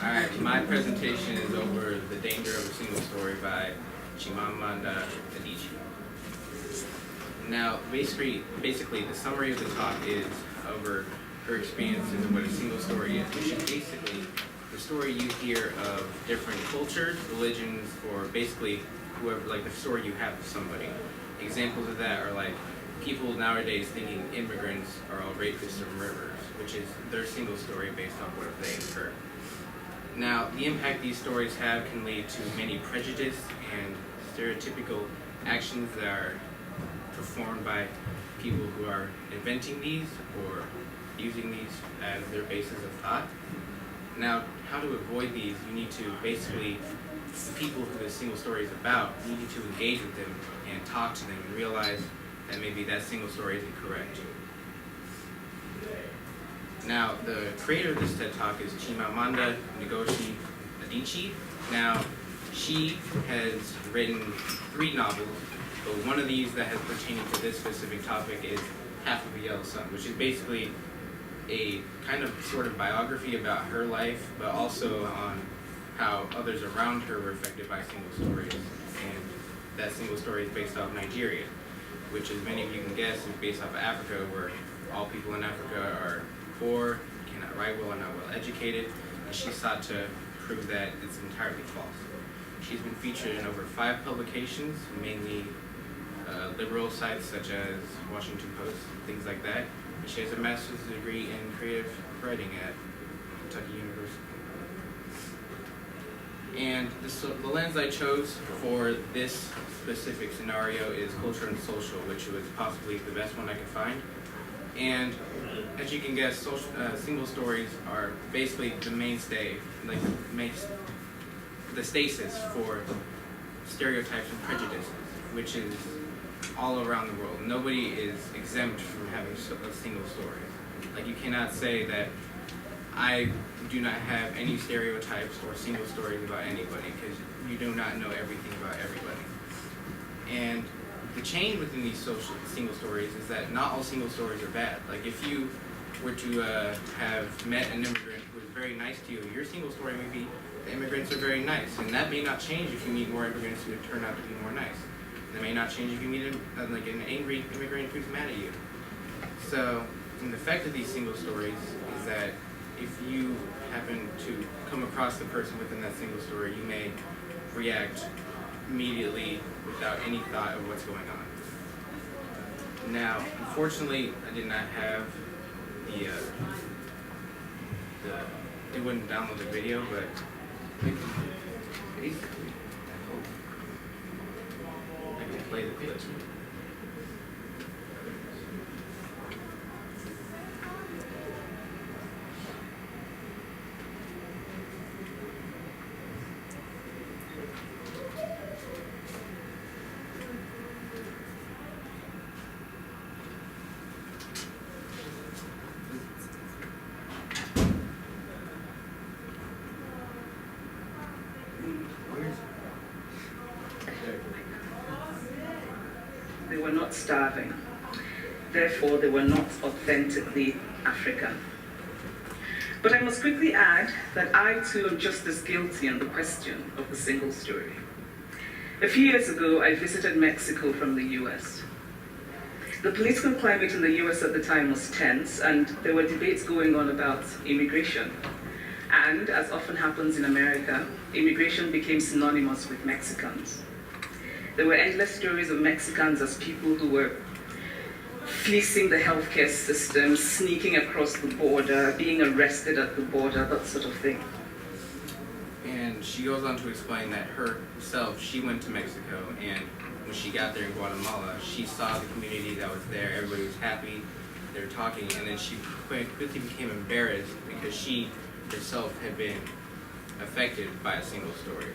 Alright, my presentation is over The Danger of a Single Story by Chimamanda Adichie. Now, basically, the summary of the talk is over her experiences of what a single story is, which is basically the story you hear of different cultures, religions, or basically whoever, like the story you have of somebody. Examples of that are like people nowadays thinking immigrants are all rapists or murderers, which is their single story based on what they incur. Now, the impact these stories have can lead to many prejudice and stereotypical actions that are performed by people who are inventing these or using these as their basis of thought. Now, how to avoid these, you need to basically, the people who the single story is about, you need to engage with them and talk to them and realize that maybe that single story isn't correct. Now, the creator of this TED Talk is Chimamanda Ngozi Adichie. Now, she has written 3 novels, but one of these that has pertaining to this specific topic is Half of a Yellow Sun, which is basically a kind of sort of biography about her life, but also on how others around her were affected by single stories. And that single story is based off Nigeria, which, as many of you can guess, is based off of Africa, where all people in Africa are poor, cannot write well, are not well educated, and she sought to prove that it's entirely false. She's been featured in over 5 publications, mainly liberal sites such as Washington Post, things like that. And she has a master's degree in creative writing at Kentucky University. And the lens I chose for this specific scenario is culture and social, which was possibly the best one I could find. And as you can guess, single stories are basically the mainstay, like the stasis for stereotypes and prejudices, which is all around the world. Nobody is exempt from having a single story. Like, you cannot say that I do not have any stereotypes or single stories about anybody, because you do not know everything about everybody. And the change within these single stories is that not all single stories are bad. Like, if you were to have met an immigrant who was very nice to you, your single story may be the immigrants are very nice, and that may not change if you meet more immigrants who turn out to be more nice. That may not change if you meet an angry immigrant who's mad at you. So, the effect of these single stories is that if you happen to come across the person within that single story, you may react immediately without any thought of what's going on. Now, unfortunately, I did not have it wouldn't download the video, but basically, I hope I can play the clip. They were not starving. Therefore, they were not authentically African. But I must quickly add that I too am just as guilty on the question of the single story. A few years ago, I visited Mexico from the US. The political climate in the US at the time was tense, and there were debates going on about immigration. And, as often happens in America, immigration became synonymous with Mexicans. There were endless stories of Mexicans as people who were fleecing the healthcare system, sneaking across the border, being arrested at the border, that sort of thing. And she goes on to explain that herself, she went to Mexico, and when she got there in Guatemala, she saw the community that was there, everybody was happy, they were talking, and then she quickly became embarrassed because she herself had been affected by a single story.